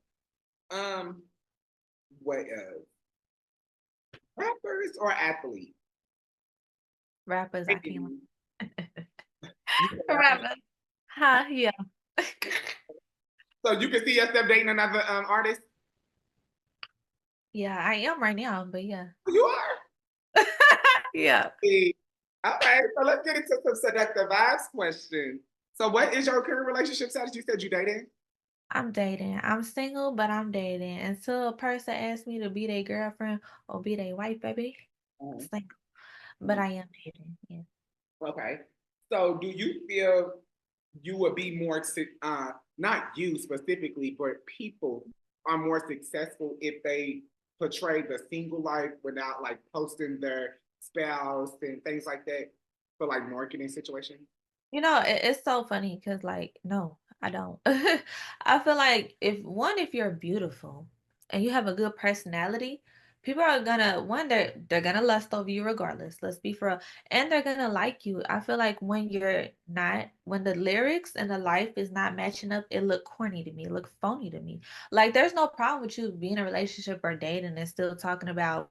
What rappers or athletes? Rappers, I can't. You said rappers. Rappers. Huh? Yeah. So you can see yourself dating another artist? Yeah, I am right now, but yeah. You are? Yeah. Hey, okay, so let's get into some seductive vibes question. So what is your current relationship status? You said you dating? I'm dating. I'm single, but I'm dating. Until a person asks me to be their girlfriend or be their wife, baby, I'm Mhm. single. But I am dating. Yeah. Okay. So do you feel you would be more, not you specifically, but people are more successful if they portray the single life without like posting their spouse and things like that for like marketing situations? It's so funny because, like, no, I don't. I feel like if you're beautiful and you have a good personality, people are gonna one, they're gonna lust over you regardless. Let's be for real, and they're gonna like you. I feel like when the lyrics and the life is not matching up, it look corny to me, it look phony to me. Like, there's no problem with you being in a relationship or dating and still talking about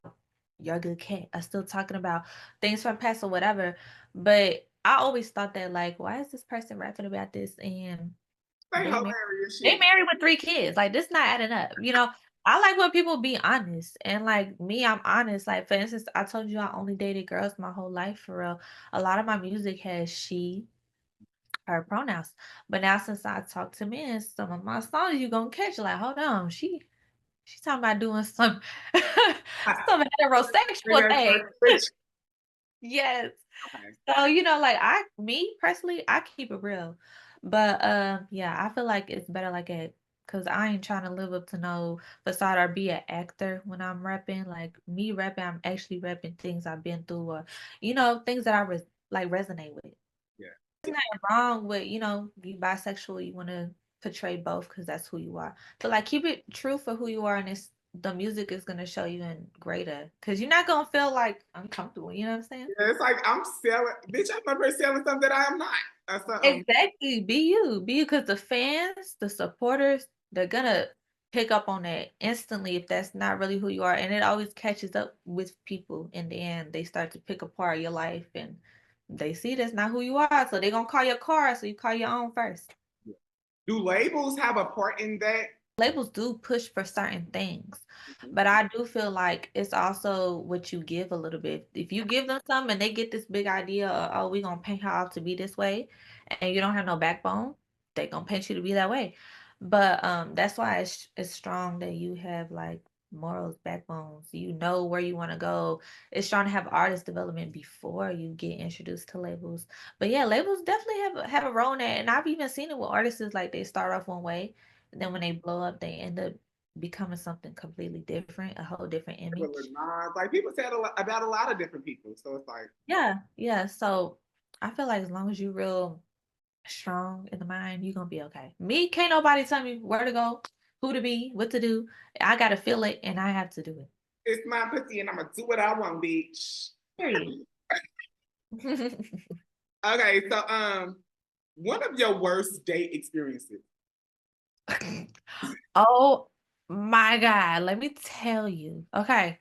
your good cat, or still talking about things from past or whatever. But I always thought that, like, why is this person rapping about this and They they married hilarious they shit. married with 3 kids? Like, this not adding up, I like when people be honest, and, like, me, I'm honest. Like, for instance, I told you I only dated girls my whole life for real. A lot of my music has she, her pronouns, but now since I talk to men, some of my songs you gonna catch, like, hold on, she talking about doing some some heterosexual thing. Yes. Okay. So, like me personally, I keep it real. But yeah, I feel like it's better like it because I ain't trying to live up to no facade or be an actor when I'm rapping. Like me rapping, I'm actually rapping things I've been through or, things that like resonate with. Yeah. There's nothing wrong with, you bisexual, you want to portray both because that's who you are. So like keep it true for who you are and the music is gonna show you in greater because you're not gonna feel like uncomfortable, you know what I'm saying? Yeah, it's like I'm selling, bitch. I'm up here selling something that I am not. Or something. Exactly. Be you, because the fans, the supporters, they're gonna pick up on that instantly if that's not really who you are. And it always catches up with people in the end. They start to pick apart your life and they see that's not who you are. So they're gonna call your car, so you call your own first. Do labels have a part in that? Labels do push for certain things, but I do feel like it's also what you give a little bit. If you give them something and they get this big idea of, oh, we're gonna paint her off to be this way, and you don't have no backbone, they gonna paint you to be that way. But that's why it's strong that you have like morals, backbones. You know where you want to go. It's strong to have artist development before you get introduced to labels. But yeah, labels definitely have a role in that, and I've even seen it with artists like they start off one way and then when they blow up, they end up becoming something completely different, a whole different image. Like people said about a lot of different people, so it's like Yeah, yeah. So I feel like as long as you real strong in the mind, you're gonna be okay. Me, can't nobody tell me where to go, who to be, what to do. I gotta feel it and I have to do it. it's my pussy and I'm gonna do what I want, bitch. Period. Okay, so one of your worst date experiences. Oh my God, let me tell you. Okay.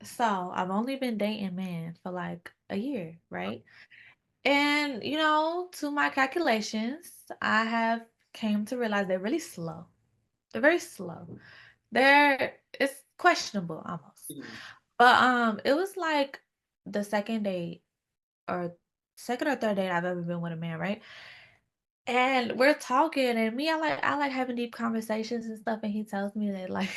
So I've only been dating men for like a year, right? And, to my calculations, I have came to realize they're really slow. They're very slow. It's questionable almost. Mhm. But it was like the second date or second or third date I've ever been with a man, right? And we're talking, and I like having deep conversations and stuff, and he tells me that like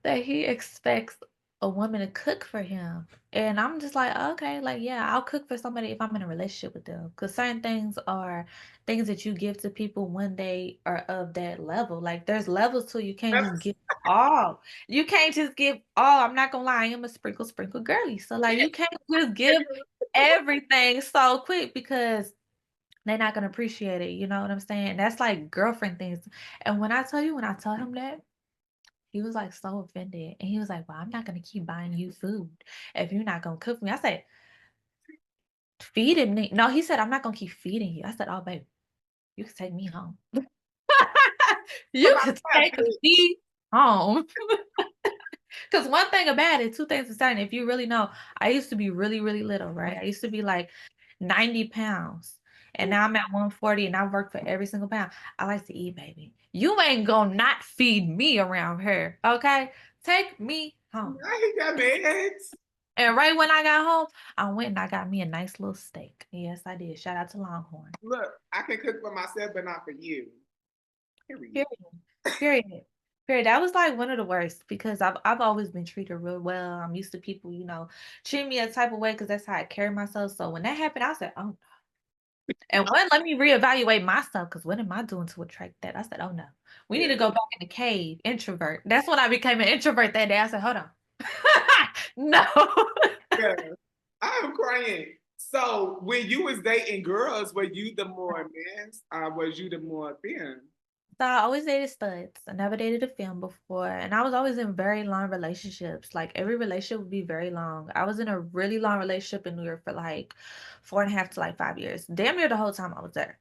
that he expects a woman to cook for him. And I'm just like, okay, like yeah, I'll cook for somebody if I'm in a relationship with them. Because certain things are things that you give to people when they are of that level. Like there's levels to you can't just give all. You can't just give all. I'm not gonna lie, I am a sprinkle girly. So like you can't just give everything so quick because they're not gonna appreciate it, you know what I'm saying? That's like girlfriend things. And when I tell you, when I tell him that, he was like so offended. And he was like, well, I'm not gonna keep buying you food if you're not gonna cook for me. I said, feeding me. No, he said, I'm not gonna keep feeding you. I said, oh babe, you can take me home. You could take me home. Because one thing about it, two things are certain. If you really know, I used to be really, really little, right? I used to be like 90 pounds. And now I'm at 140 and I work for every single pound. I like to eat, baby. You ain't gonna not feed me around here, okay? Take me home. Now he got meds. And right when I got home, I went and I got me a nice little steak. Yes, I did. Shout out to Longhorn. Look, I can cook for myself, but not for you. Period. Period. Period. That was like one of the worst because I've always been treated real well. I'm used to people, treating me a type of way because that's how I carry myself. So when that happened, I said, oh no. And one, let me reevaluate myself because what am I doing to attract that? I said, oh no. We need to go back in the cave, introvert. That's when I became an introvert that day. I said, hold on. No. Yeah, I'm crying. So when you was dating girls, were you the more men's or was you the more thin? So I always dated studs. I never dated a film before. And I was always in very long relationships. Like every relationship would be very long. I was in a really long relationship in New York for like 4.5 to like 5 years. Damn near the whole time I was there.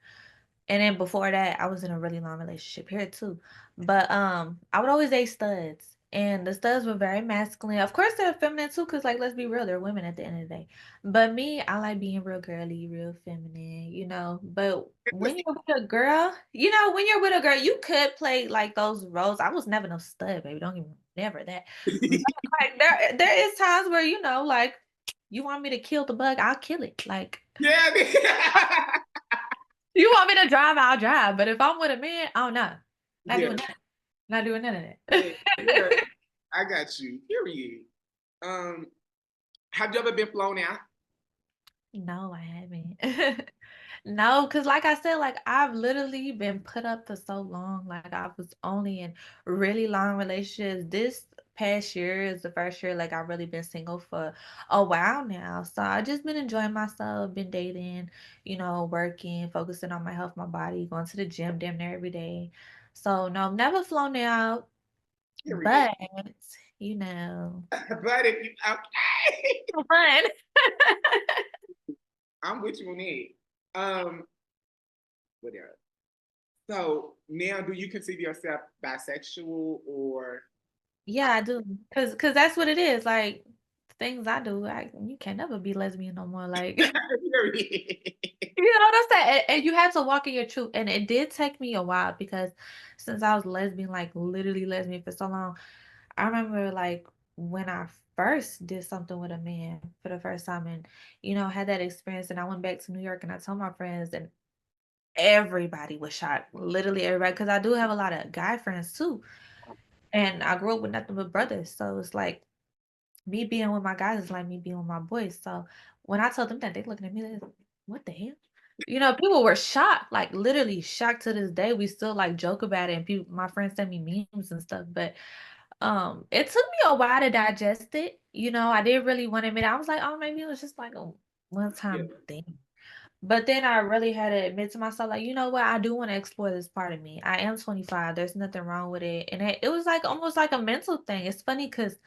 And then before that, I was in a really long relationship here too. But I would always date studs. And the studs were very masculine. Of course they're feminine too, because like let's be real, they're women at the end of the day. But me, I like being real girly, real feminine. But when you're with a girl, when you're with a girl, you could play like those roles. I was never no stud, baby. Don't even never that. But like there is times where, like you want me to kill the bug, I'll kill it. Like Yeah. you want me to drive, I'll drive. But if I'm with a man, oh no. Not Yeah. doing that. Not doing none of Yeah. that. I got you. Period. Um, have you ever been flown out? No, I haven't. No, because like I said, like I've literally been put up for so long. Like I was only in really long relationships. This past year is the first year like I've really been single for a while now. So I just been enjoying myself, been dating, working, focusing on my health, my body, going to the gym damn near every day. So no, never flown out, Period. but you know, But if you okay, fun. I'm with you on that. What else? So now, do you consider yourself bisexual or? Yeah, I do. Cause that's what it is. Like things I do, you can never be lesbian no more. Like Period. you know what I'm saying? And you have to walk in your truth. And it did take me a while because since I was lesbian, like literally lesbian for so long, I remember like when I first did something with a man for the first time and had that experience and I went back to New York and I told my friends and everybody was shocked. Literally everybody, because I do have a lot of guy friends too. And I grew up with nothing but brothers. So it's like me being with my guys is like me being with my boys. So when I told them that, they looking at me like, what the hell? People were shocked, like literally shocked to this day. We still like joke about it and my friends send me memes and stuff. But it took me a while to digest it. I didn't really want to admit it. I was like, oh, maybe it was just like a one Yeah. time thing. But then I really had to admit to myself, like, you know what? I do want to explore this part of me. I am 25. There's nothing wrong with it. And it was like almost like a mental thing. It's funny because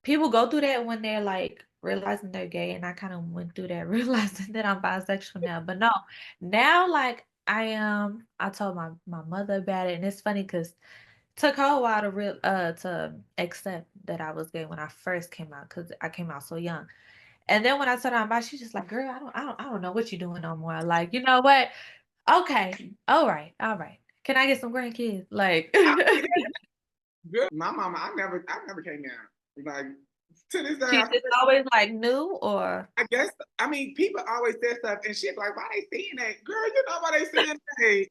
people go through that when they're like realizing they're gay. And I kind of went through that realizing that I'm bisexual now. But no, now like I told my mother about it. And it's funny because took her a while to accept that I was gay when I first came out because I came out so young. And then when I told her I'm bi, she's just like, girl, I don't know what you're doing no more. Like, you know what? Okay. All right. All right. Can I get some grandkids? Like, Good. My mama, I never came out. Like To this day, She's just always like new or I guess, I mean, people always say stuff and shit like, why they saying that? Girl, you know why they saying that.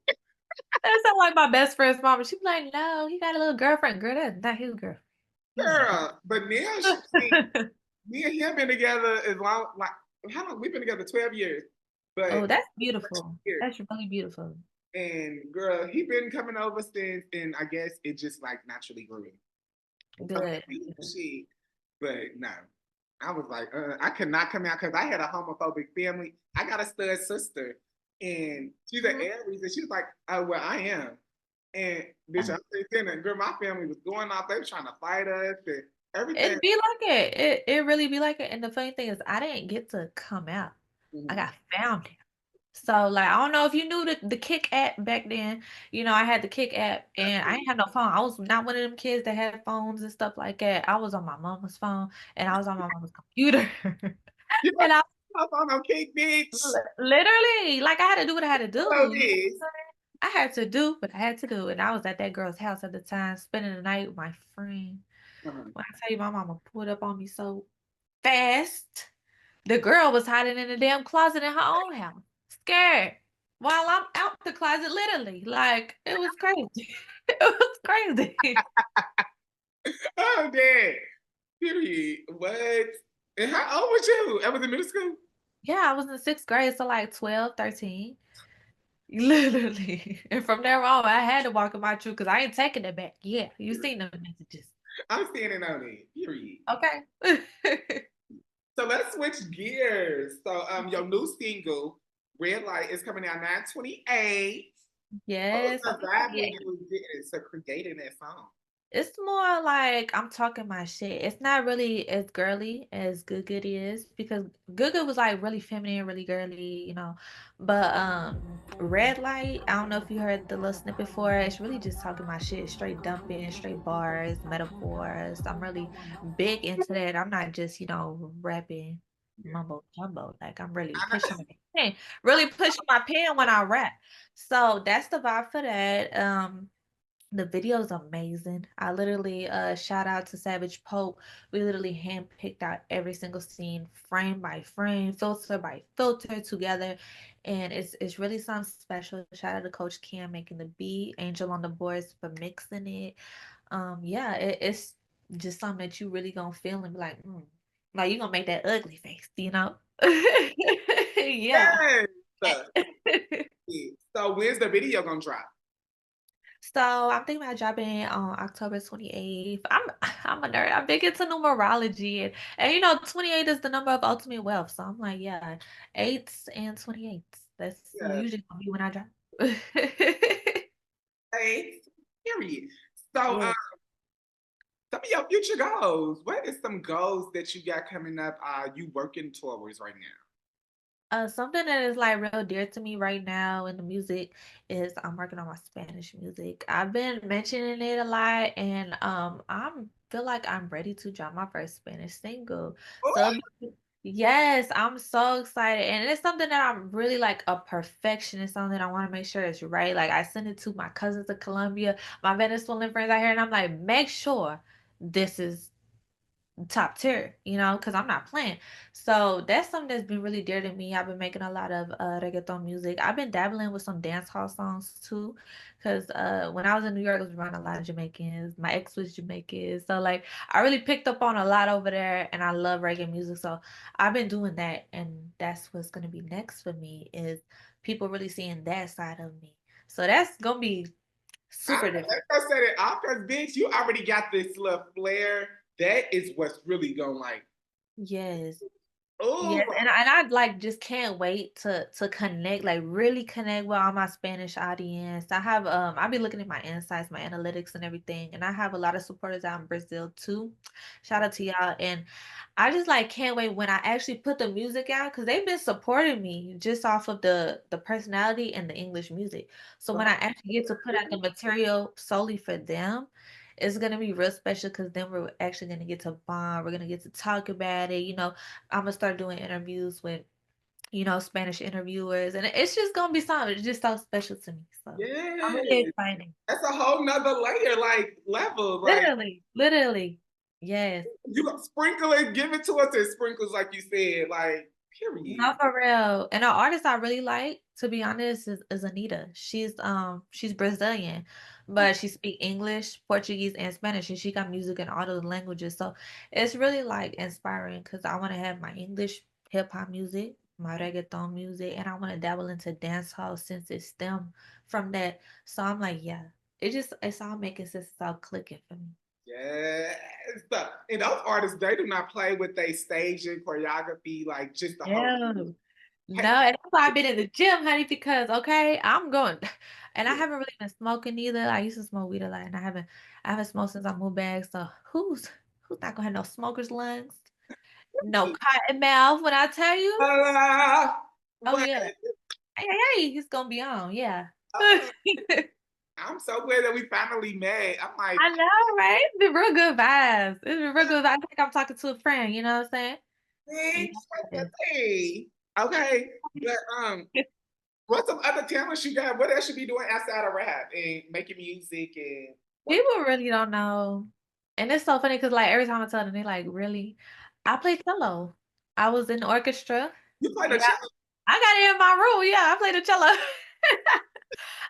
that sound like my best friend's mom. She'd be like, no, he got a little girlfriend. Girl, that's not his girlfriend. Girl, but now me and him been together as long, like, how long? We've been together 12 years. Oh, But that's beautiful. years. That's really beautiful. And girl, he been coming over since, and I guess it just like naturally grew. So Good. she, but no, I was like, I could not come out because I had a homophobic family. I got a stud sister, and she's an Aries, and she was like, oh well, I am. And bitch, I'm saying, girl, my family was going off. They were trying to fight us and everything. It be like it. It really be like it. And the funny thing is, I didn't get to come out. I Mhm. got found. So like I don't know if you knew the Kick app back then. You know, I had the Kick app and I didn't have no phone. I was not one of them kids that had phones and stuff like that. I was on my mama's phone and I was on my mama's computer. You know, And I I'm on no cake, bitch. literally like I had to do what I had to So do. You know this. what I'm saying? I had to do what I had to do. And I was at that girl's house at the time, spending the night with my friend. Uh-huh. When I tell you my mama pulled up on me so fast. The girl was hiding in the damn closet in her own house, scared, while I'm out the closet, literally. Like, it was crazy. It was crazy. Oh, dad. Period. What? And how old was you? I was in middle school. Yeah, I was in 6th grade, so like 12, 13. Literally. And from there on, I had to walk in my truth because I ain't taking it back. Yeah, you seen the messages. I'm standing on it. Period. Okay. So let's switch gears. So your new single, Red Light, is coming out 9/28. What was Yes, the I'm vibe when excited. you did it? So creating that song. It's more like I'm talking my shit. It's not really as girly as Good Good is because Good Good was like really feminine, really girly, you know. But Red Light, I don't know if you heard the little snippet for it. It's really just talking my shit, straight dumping, straight bars, metaphors. I'm really big into that. I'm not just, rapping Yeah. mumbo jumbo. Like I'm really I pushing know. my pen, really pushing my pen when I rap. So that's the vibe for that. The video is amazing. I literally shout out to Savage Pope. We literally handpicked out every single scene, frame by frame, filter by filter together. And it's really something special. Shout out to Coach Cam making the beat, Angel on the boards for mixing it. Yeah, it's just something that you really gonna feel and be like, like you gonna make that ugly face, you know? Yeah. Yes. So when's the video gonna drop? So I'm thinking about dropping it on October 28th. I'm a nerd. I'm big into numerology and 28 is the number of ultimate wealth. So I'm like, yeah, 8s and 28s. That's Yeah. usually gonna be when I drop. Hey, period. So Yeah. some of your future goals. What is some goals that you got coming up? You working towards right now? Something that is like real dear to me right now in the music is I'm working on my Spanish music. I've been mentioning it a lot, and I'm feel like I'm ready to drop my first Spanish single. So yes, I'm so excited, and it's something that I'm really like a perfectionist on that I want to make sure it's right. Like I send it to my cousins in Colombia, my Venezuelan friends out here, and I'm like, make sure this is top tier, because I'm not playing. So that's something that's been really dear to me. I've been making a lot of reggaeton music. I've been dabbling with some dance hall songs too, because when I was in New York, I was around a lot of Jamaicans. My ex was Jamaican, so like I really picked up on a lot over there, and I love reggae music. So I've been doing that, and that's what's gonna be next for me is people really seeing that side of me. So that's gonna be I super different. I said it off because bitch, you already got this little flair. That is what's really going like. Yes. Oh, Yes, and I like just can't wait to connect, like really connect with all my Spanish audience. I be looking at my insights, my analytics and everything, and I have a lot of supporters out in Brazil too. Shout out to y'all. And I just like can't wait when I actually put the music out because they've been supporting me just off of the personality and the English music. So when I actually get to put out the material solely for them, it's gonna be real special because then we're actually gonna get to bond. We're gonna get to talk about it. I'm gonna start doing interviews with, Spanish interviewers, and it's just gonna be something. It's just so special to me. So I'm really yes. excited. That's a whole nother layer, like level. Like Literally, literally. Yes. You gonna sprinkle it, give it to us in sprinkles, like you said, like, period. No, for real. And an artist I really like, to be honest, is Anita. She's Brazilian, but she speak English, Portuguese, and Spanish, and she got music in all those languages. So it's really like inspiring because I want to have my English hip hop music, my reggaeton music, and I want to dabble into dance hall since it stemmed from that. So I'm like, yeah, it's all making sense, it's all clicking for me. Yes. And those artists, they do not play with their staging, choreography, like just the whole. Yeah. No, Hey, and that's why I've been in the gym, honey, because okay, I'm going and I haven't really been smoking either. I used to smoke weed a lot and I haven't smoked since I moved back. So who's not gonna have no smoker's lungs? No cotton mouth when I tell you. Oh but yeah. Hey, hey, hey, he's gonna be on, yeah. uh, I'm so glad that we finally met. I'm like, I know, right? It's been real good vibes. It's been real good. I think I'm talking to a friend, you know what I'm saying? bitch, You what know, the thing? Okay, but what's some other talents you got? What else you be doing outside of rap and making music and what? people really don't know. And it's so funny because like every time I tell them, they like, really? I play cello. I was in the orchestra. You play the Yeah. cello? I got it in my room. Yeah, I played the cello.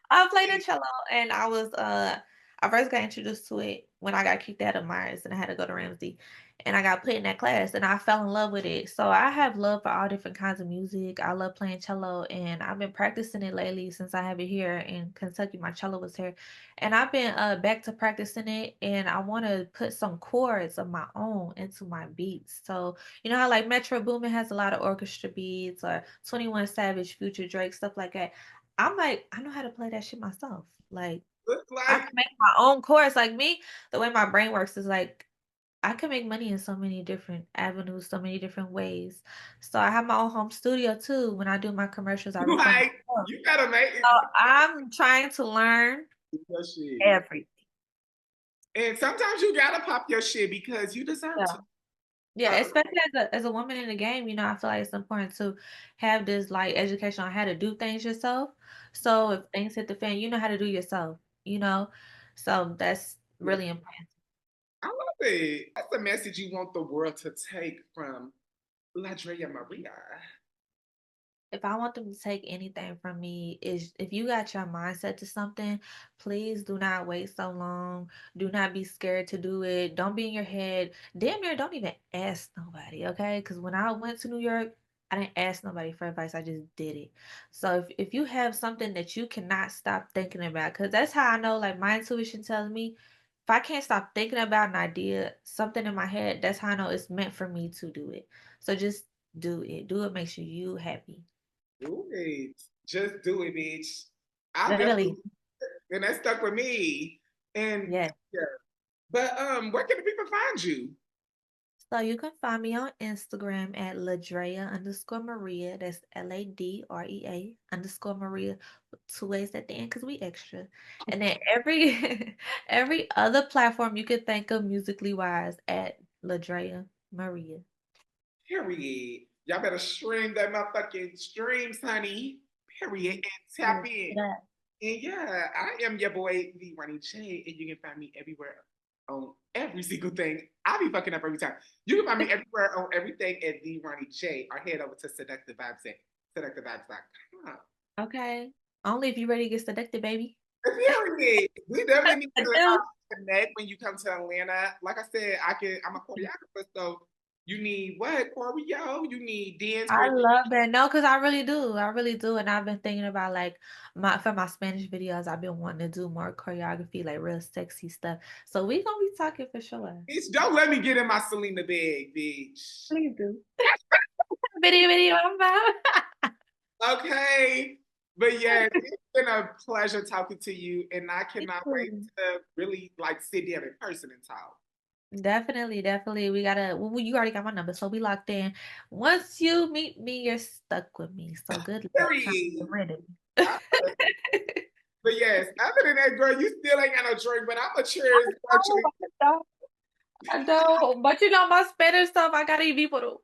I played the cello and I first got introduced to it when I got kicked out of Myers and I had to go to Ramsey. And I got put in that class and I fell in love with it. So I have love for all different kinds of music. I love playing cello and I've been practicing it lately since I have it here in Kentucky. My cello was here. And I've been back to practicing it and I want to put some chords of my own into my beats. So you know how like Metro Boomin has a lot of orchestra beats or 21 Savage, Future Drake, stuff like that. I'm like, I know how to play that shit myself. Like, Look I like can make my own chorus. Like me, the way my brain works is like I can make money in so many different avenues, so many different ways. So I have my own home studio too. When I do my commercials, I record like myself. you gotta make So it. I'm trying to learn Your shit. everything. And sometimes you gotta pop your shit because you deserve Yeah. to. Yeah, Uh, especially as a woman in the game, I feel like it's important to have this like education on how to do things yourself. So if things hit the fan, you know how to do yourself, you know? So that's really important. I love it. That's the message you want the world to take from Ladrea Maria. If I want them to take anything from me, is if you got your mindset to something, please do not wait so long. Do not be scared to do it. Don't be in your head. Damn near don't even ask nobody, okay? Because when I went to New York, I didn't ask nobody for advice. I just did it. So if you have something that you cannot stop thinking about, because that's how I know, like my intuition tells me, if I can't stop thinking about an idea, something in my head, that's how I know it's meant for me to do it. So just do it. Do it makes you happy. Do it. Just do it, bitch. I definitely, Literally. and that stuck with me. And Yeah. yeah, but where can the people find you? So you can find me on Instagram at Ladrea_Maria. That's Ladrea_Maria with two A's at the end because we extra. And then every every other platform you could think of musically wise at Ladrea Maria. Period. Y'all better stream that motherfucking streams, honey. Period. And tap in. Yeah. And yeah, I am your boy, the Ronnie J, and you can find me everywhere on every single thing. I'll be fucking up every time. You can find me everywhere on everything at the Ronnie J, or head over to Seductive Vibez at seductivevibez.com. Okay. Only if you're ready to get seductive, baby. Period. We definitely need I to do. connect when you come to Atlanta. Like I said, I'm a choreographer, so you need what? Choreo? You need dance I for love that. No, because I really do. I really do. And I've been thinking about like my Spanish videos, I've been wanting to do more choreography, like real sexy stuff. So we gonna be talking for sure. bitch. Don't let me get in my Selena bag, bitch. Please do. Video, I'm about. Okay. But yeah, it's been a pleasure talking to you, and I cannot wait to really like sit down in person and talk. Definitely, definitely. We gotta. Well, you already got my number, so we locked in. Once you meet me, you're stuck with me. So good luck trying to get Period. rid of I- but yes, other than that, girl, you still ain't got no drink, but I'm a cheers. Actually, I know, but you know my Spanish stuff. I gotta be for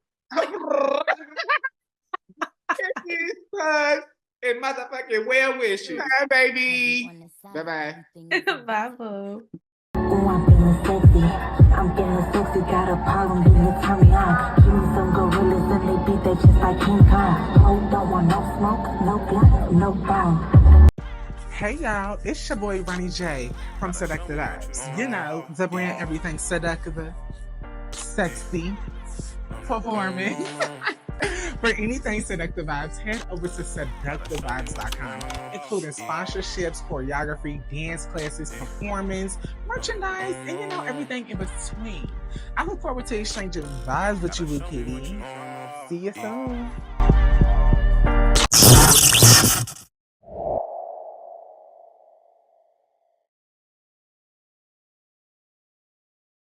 and motherfucking well wishes. Bye, baby. Bye bye. Bye, boo. Oh, I'm feeling sexy. I'm feeling sexy got a problem, then you turn me on. Give me some gorillas and they beat that just like King Kong. Oh, don't want no smoke, no blunt, no bomb. Hey y'all, it's your boy Ronnie J from Seductive Vibez. You know, the brand everything seductive, sexy, performing. For anything Seductive Vibez, head over to seductivevibez.com, including sponsorships, choreography, dance classes, performance, merchandise, and you know, everything in between. I look forward to exchanging vibes with you, Kitty. See you soon.